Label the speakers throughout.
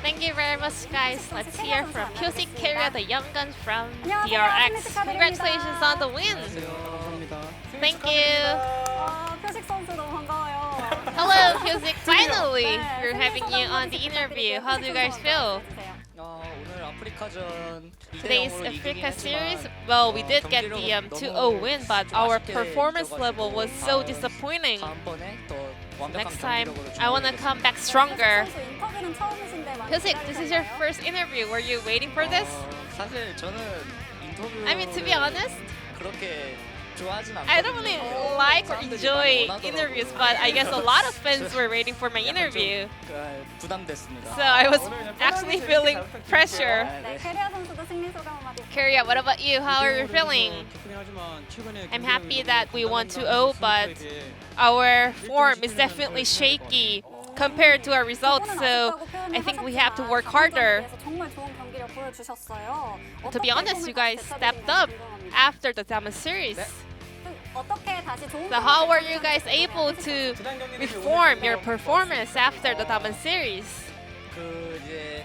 Speaker 1: Thank you very much, guys. Let's hear from Pyosik, Keria, the young guns from DRX. Congratulations on the win. Thank you.
Speaker 2: 표식 선수 너무 반가워요.
Speaker 1: Hello, Pyosik. Finally, we're having you on the interview. How do you guys feel?
Speaker 3: 오늘 아프리카전
Speaker 1: Today's Africa series, well, we did get the 2-0 win, but our performance level was so disappointing. Next time, I want to come back stronger. Pyosik, this is your first interview. Were you waiting for this?
Speaker 3: 사실 저는 인터뷰
Speaker 1: I mean, to be honest,
Speaker 3: 그렇게 좋아하진 않거든요.
Speaker 1: I don't really like or enjoy interviews, but I guess a lot of fans were waiting for my interview.
Speaker 3: 부담됐습니다.
Speaker 1: So I was actually feeling pressure.
Speaker 2: 네, 캐리아 선수도 승리 소감 한마디.
Speaker 1: Keria, what about you? How are you feeling? I'm happy that we won 2-0, but our form is definitely shaky compared to our results, so I think we have to work harder.
Speaker 2: 정말 좋은 경기력 보여주셨어요.
Speaker 1: To be honest, you guys stepped up after the Diamond series.
Speaker 2: 어떻게 다시 좋은
Speaker 1: So how were you guys able to reform your performance after the Diamond series?
Speaker 3: 그 이제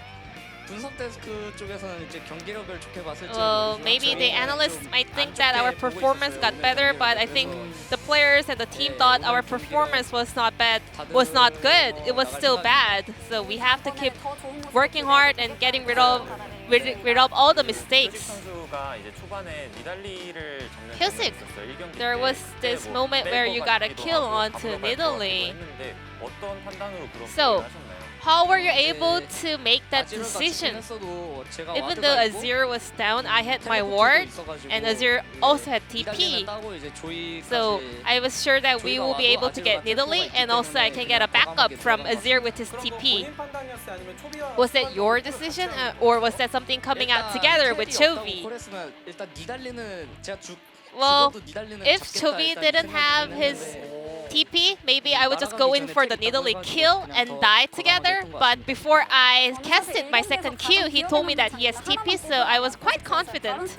Speaker 3: 분석 데스크 쪽에서는 이제 경기력을 좋게 봤을지
Speaker 1: Well, maybe the analysts might think that our performance got better, but I think the players and the team thought our performance was not bad, was not good. It was still bad. So we have to keep working hard and getting rid of all the mistakes. Pyosik, there was this moment where you got a kill onto Nidalee. So, how were you able to make that decision? Even though Azir was down, I had my ward, and Azir also had TP. So I was sure that we will be able to get Nidalee, and also I can get a backup from Azir with his TP. Was that your decision, or was that something coming out together with Chovy? Well, if Chovy didn't have his TP, maybe I would just go in for the Nidalee kill and die together. But before I casted my second Q, he told me that he has TP, so I was quite confident.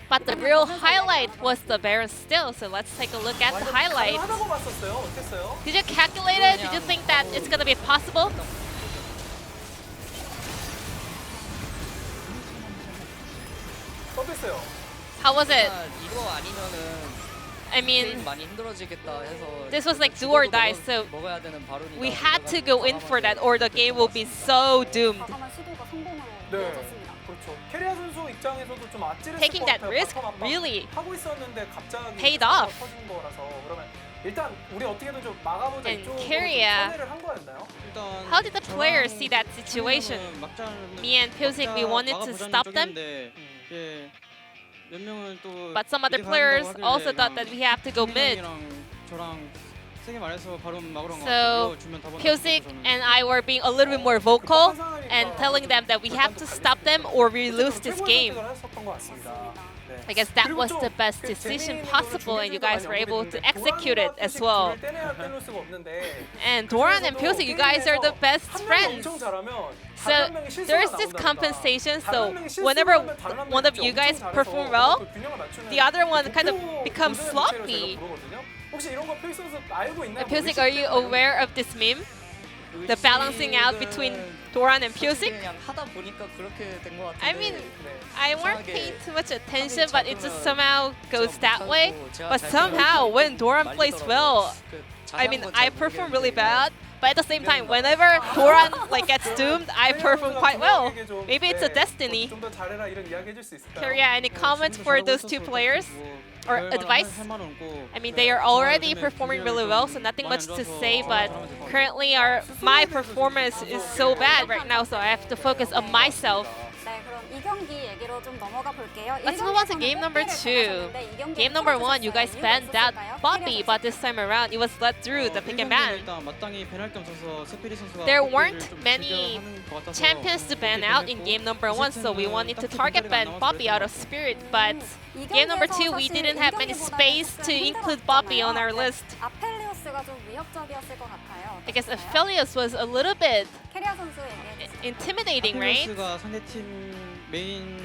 Speaker 1: But the real highlight was the Baron still, so let's take a look at the highlight. Did you calculate it? Did you think that it's going to be possible? How was it?
Speaker 3: 이거 아니면은
Speaker 1: I mean,
Speaker 3: 많이 힘들어지겠다 해서
Speaker 1: this was like do or die, so
Speaker 3: 먹어야 되는 바론이다.
Speaker 1: we had to go in for that or the game will be so doomed.
Speaker 2: 과감한 시도가 성공으로
Speaker 4: 네.
Speaker 2: 이어졌습니다.
Speaker 4: 그렇죠. 캐리아 선수 입장에서도 좀 아찔했을
Speaker 1: Taking
Speaker 4: 것
Speaker 1: that
Speaker 4: 같아요.
Speaker 1: risk
Speaker 4: 바텀 압박
Speaker 1: really
Speaker 4: 하고 있었는데 갑자기
Speaker 1: paid
Speaker 4: 사고가
Speaker 1: off.
Speaker 4: 터진 거라서 그러면 일단 우리 어떻게든 좀 막아보자
Speaker 1: And
Speaker 4: 이쪽으로
Speaker 1: Keria,
Speaker 4: 선회를 한 거였나요?
Speaker 1: how did the players see that situation? Me and Pyosik, we wanted to stop them, but some other players also thought that we have to go mid. So Pyosik and I were being a little bit more vocal and telling them that we have to stop them or we lose this game.
Speaker 4: 했었던 것 같습니다. 네.
Speaker 1: I guess that was the best
Speaker 4: 그
Speaker 1: decision
Speaker 4: 재미있는
Speaker 1: possible, and you guys were able to execute it as
Speaker 4: 도란과
Speaker 1: well.
Speaker 4: 퓨식을 떼내야 떼놓을 수가 없는데
Speaker 1: And Doran and Pyosik, you guys are the best
Speaker 4: 한 명이
Speaker 1: friends.
Speaker 4: 엄청 잘하면
Speaker 1: So
Speaker 4: 다른 명이 실수가
Speaker 1: there's this
Speaker 4: 나온답니다.
Speaker 1: compensation. So
Speaker 4: 다른 명이 실수를
Speaker 1: whenever
Speaker 4: 하면 다른 한
Speaker 1: one of
Speaker 4: 명이
Speaker 1: you guys
Speaker 4: 엄청 잘해서
Speaker 1: perform well,
Speaker 4: 그 균형을 맞추는
Speaker 1: the other one kind of
Speaker 4: 목표
Speaker 1: becomes
Speaker 4: 교대
Speaker 1: sloppy.
Speaker 4: 자체로 저희가 부르거든요. 혹시 이런 거 퓨식 선수 알고 있나요?
Speaker 1: Pyosik, are you aware of this meme? The balancing out between Doran and Pyosik?
Speaker 3: 그냥 하다 보니까 그렇게 된 것 같은데.
Speaker 1: I mean, I weren't paying too much attention, but it just somehow goes that way. But somehow, when Doran plays well, I mean, I perform really bad. But at the same time, whenever Doran like gets doomed, I perform quite well. Maybe it's a destiny.
Speaker 4: 좀더 잘해라 이런 이야기 해줄 수 있을까요?
Speaker 1: Keria, any comments for those two players? Or advice? I mean, they are already performing really well, so nothing much to say, but currently my performance is so bad right now, so I have to focus on myself.
Speaker 2: 네, 그럼 이 경기 얘기로 좀 넘어가 볼게요.
Speaker 1: Let's move on to game number 2. Game number 1, you guys banned out Bobby, but this time around, it was let through the pick and ban. There weren't many champions to ban out in game number 1, so we wanted to target ban Bobby out of Spirit, but game number 2, we didn't have many space to include Bobby on our list.
Speaker 2: 아펠리오스가 좀 위협적이었을 것 같아요.
Speaker 1: I guess Aphelios was a little bit
Speaker 2: 캐리아 선수 얘기해 주세요.
Speaker 1: intimidating, right?
Speaker 5: 상대팀 메인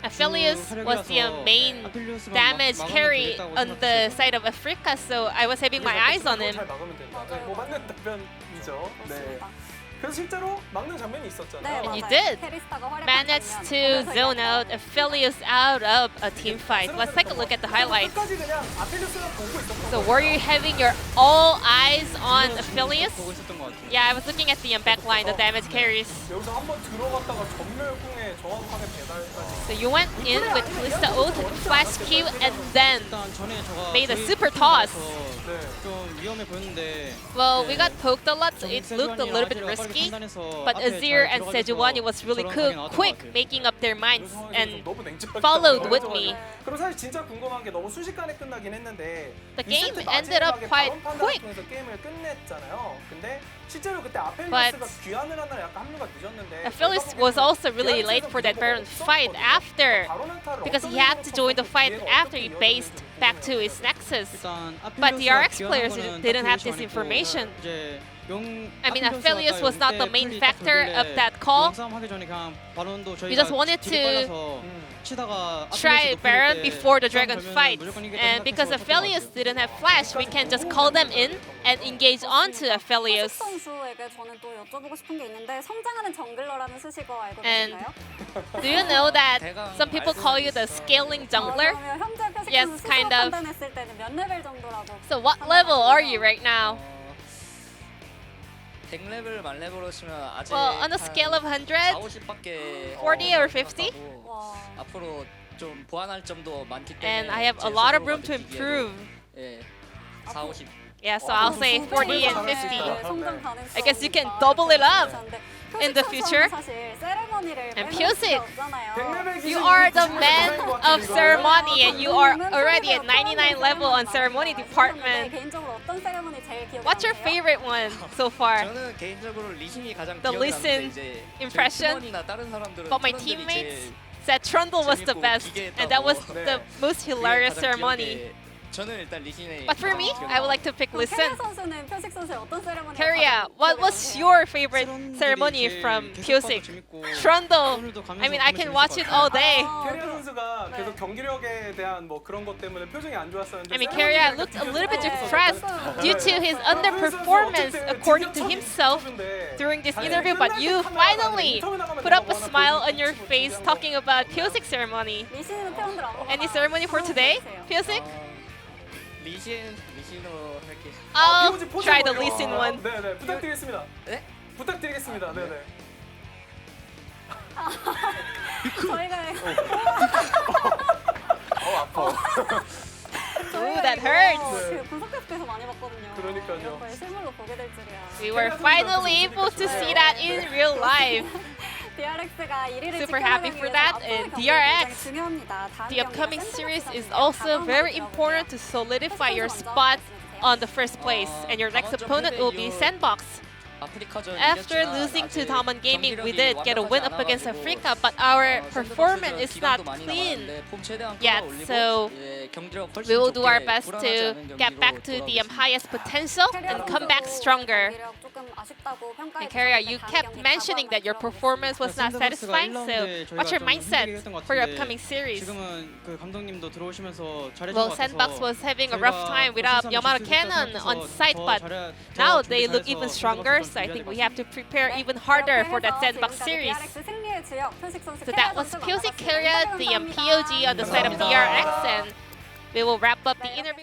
Speaker 1: Aphelios was the main damage carry on the side of Africa, so I was having my eyes on him.
Speaker 4: 잘 막으면 된다. 네, 뭐 맞는 답변이죠. 네. 그래서 실제로 막는 장면이 있었잖아요.
Speaker 2: 네,
Speaker 1: And you
Speaker 2: 맞아요.
Speaker 1: did
Speaker 2: 캐리스타가 활약한
Speaker 1: managed
Speaker 2: 장면.
Speaker 1: to
Speaker 2: 그래서
Speaker 1: zone
Speaker 2: 이거는
Speaker 1: out Aphelios out of a team fight. Let's take a look at the highlights.
Speaker 4: 끝까지 그냥 아펠리스가 보고 있었던
Speaker 1: So
Speaker 4: 거예요.
Speaker 1: were you having your all eyes on Aphelios?
Speaker 5: 보고 있었던 것 같아요.
Speaker 1: Yeah, I was looking at the backline, the damage carries.
Speaker 4: 여기서 한번 들어갔다가 전멸궁에 정확하게 배달까지.
Speaker 1: So you went in with Lista ult, flash Q, and then
Speaker 5: 일단 전에 저가
Speaker 1: made a
Speaker 5: 저희
Speaker 1: super
Speaker 5: 팀
Speaker 1: toss.
Speaker 5: 들어가서
Speaker 4: 네.
Speaker 5: 좀 위험해 보였는데.
Speaker 1: Well,
Speaker 5: 네,
Speaker 1: we got poked a lot, so
Speaker 5: 좀
Speaker 1: it looked a little bit
Speaker 5: 세주안이랑 아지르가
Speaker 1: risky.
Speaker 5: 빠르게 판단해서
Speaker 1: But
Speaker 5: 앞에
Speaker 1: Azir
Speaker 5: 잘
Speaker 1: and
Speaker 5: 들어가줘서
Speaker 1: Sejuani was really
Speaker 5: 저런 각이 나왔던 것
Speaker 1: quick,
Speaker 5: 같아요.
Speaker 1: making up their minds and
Speaker 4: 너무 냉정하게
Speaker 1: followed with
Speaker 4: 나와가지고.
Speaker 1: me.
Speaker 4: 그럼 사실 진짜 궁금한 게 너무 순식간에 끝나긴 했는데
Speaker 1: The
Speaker 4: 이
Speaker 1: game
Speaker 4: 세트
Speaker 1: ended up
Speaker 4: 마지막에
Speaker 1: quite
Speaker 4: 발언 판단을
Speaker 1: quick.
Speaker 4: 통해서 게임을 끝냈잖아요. 근데 실제로 그때 아펠리스가
Speaker 1: But
Speaker 4: 귀환을 하느라 약간 합류가 늦었는데
Speaker 1: Aphelios was also really late for that Baron fight after, because he had to join the fight after he based back to his Nexus.
Speaker 5: 일단
Speaker 1: But
Speaker 5: 아펠리오스가
Speaker 1: DRX players
Speaker 5: 귀환한 거는
Speaker 1: didn't have
Speaker 5: 딱
Speaker 1: this
Speaker 5: 그것이
Speaker 1: information.
Speaker 5: 아니고 이제
Speaker 1: I mean, Aphelios was not the main
Speaker 5: 풀리
Speaker 1: factor
Speaker 5: 딱
Speaker 1: of
Speaker 5: 돌길래
Speaker 1: that call.
Speaker 5: 싸움 하기 전에 그냥 바론도 저희가
Speaker 1: We just wanted
Speaker 5: 딜이
Speaker 1: to
Speaker 5: 빨라서 치다가
Speaker 1: try
Speaker 5: 아펠리오스
Speaker 1: Baron
Speaker 5: 높을 때
Speaker 1: before the
Speaker 5: 싸움
Speaker 1: Dragon
Speaker 5: 걸면은
Speaker 1: fight.
Speaker 5: 무조건 이기겠다
Speaker 1: And because
Speaker 5: 생각해서
Speaker 1: Aphelios
Speaker 5: 쳤던 것 같아요.
Speaker 1: didn't have flash, we can just call them in and engage onto
Speaker 2: 표식
Speaker 1: Aphelios.
Speaker 2: 선수에게 저는 또 여쭤보고 싶은 게 있는데 성장하는 정글러라는 수식어 알고
Speaker 1: And
Speaker 2: 계신가요?
Speaker 1: do you know that some people call you the scaling jungler?
Speaker 2: 그러면 현재 표식
Speaker 1: Yes,
Speaker 2: 선수
Speaker 1: kind
Speaker 2: 스스로
Speaker 1: of.
Speaker 2: 판단했을 때는 몇 레벨 정도라고
Speaker 1: So what level are you right now?
Speaker 3: 100레벨 만레벨로 치면 아직
Speaker 1: Well, on a scale of 100,
Speaker 3: 50밖에
Speaker 1: 40 or 50?
Speaker 2: 와.
Speaker 3: 앞으로 좀 보완할 점도 많기 때문에
Speaker 1: And I have a
Speaker 3: 제
Speaker 1: lot of
Speaker 3: 스스로가
Speaker 1: room to
Speaker 3: 느끼기에도,
Speaker 1: improve.
Speaker 3: 예, 4, 50.
Speaker 1: Yeah, so I'll say 40 and 50.
Speaker 2: 성장 가능성.
Speaker 1: I guess you can double it up in the future.
Speaker 2: 사실 세레머니를
Speaker 1: And
Speaker 2: 빼놓을
Speaker 1: Pyosik,
Speaker 2: 수가 없잖아요.
Speaker 1: You are the man of ceremony and you are already at 99 level on ceremony department.
Speaker 2: 개인적으로 어떤 세레머니 제일 기억에
Speaker 1: What's your
Speaker 2: 남으세요?
Speaker 1: favorite one so far?
Speaker 3: 저는 개인적으로 리신이 가장
Speaker 1: The
Speaker 3: 기억에
Speaker 1: Lee
Speaker 3: 남는데 이제
Speaker 1: impression?
Speaker 3: 저희 팀원이나 다른 사람들은
Speaker 1: But my
Speaker 3: 팀원들이
Speaker 1: teammates
Speaker 3: 제일
Speaker 1: said Trundle was the
Speaker 3: 재밌고
Speaker 1: best and that was the most
Speaker 3: 그게
Speaker 1: hilarious
Speaker 3: 가장
Speaker 1: ceremony.
Speaker 3: 기억에- 저는 일단 리신의
Speaker 1: But for me, I would like to pick
Speaker 2: 그럼
Speaker 1: Listen.
Speaker 2: 캐리아 선수는 표식 선수의 어떤 세레머니?
Speaker 1: Keria, what was your favorite ceremony from Pyosik? Trundle. I mean, I can watch it all day.
Speaker 4: 캐리아 선수가
Speaker 2: 네.
Speaker 4: 계속 경기력에 대한 뭐 그런 것 때문에 표정이 안 좋았었는데
Speaker 1: I mean, Keria looked a little bit depressed due to his underperformance, according to himself, during this interview. But you finally put up a smile on your face talking about Pyosik ceremony.
Speaker 2: 리시는 태원들 안 보고
Speaker 1: Any ceremony for today, Pyosik?
Speaker 3: 리신으로 할게요.
Speaker 1: I'll try the Listen one.
Speaker 4: 네네 부탁드리겠습니다.
Speaker 3: 네?
Speaker 4: 부탁드리겠습니다. 네네.
Speaker 2: 저희가
Speaker 1: Ooh, that hurts.
Speaker 2: 그 분석 테스트에서 많이 봤거든요.
Speaker 4: 그러니까요.
Speaker 2: 이런 걸 실물로 보게 될 줄이야.
Speaker 1: We were finally able to see that in real life.
Speaker 2: DRX가 1위를
Speaker 1: Super happy for that. And DRX, the upcoming series is also very important to solidify your spot on the first place, and your next opponent will be Sandbox.
Speaker 3: 아프리카전
Speaker 1: After
Speaker 3: 이겼지만
Speaker 1: losing to
Speaker 3: 아직
Speaker 1: Daman Gaming, we
Speaker 3: 경기력이
Speaker 1: did get a win
Speaker 3: 완벽하지
Speaker 1: up against
Speaker 3: 않아가지고,
Speaker 1: Africa, but our performance
Speaker 3: 선수들은
Speaker 1: is not
Speaker 3: 기간도 많이
Speaker 1: clean
Speaker 3: 남았는데 폼 최대한
Speaker 1: yet,
Speaker 3: 끌어올리고,
Speaker 1: so
Speaker 3: 예, 경기력 훨씬
Speaker 1: we will do our
Speaker 3: 좋게
Speaker 1: best
Speaker 3: 불안하지
Speaker 1: to
Speaker 3: 않은
Speaker 1: get
Speaker 3: 경기로
Speaker 1: back to the
Speaker 3: 돌아오겠습니다.
Speaker 1: highest potential and come back stronger. And Keria, you kept mentioning that your performance was not satisfying, so what's your mindset for your upcoming series?
Speaker 5: 지금은 그 감독님도 들어오시면서 잘해준
Speaker 1: Well,
Speaker 5: 것 같아서
Speaker 1: Sandbox was having a rough time without Yamada Cannon on site, but now they look even stronger, so I think we have to prepare even harder for that Sandbox series. So that was Pyosik, Keria, the POG on the side of DRX, and we will wrap up the interview.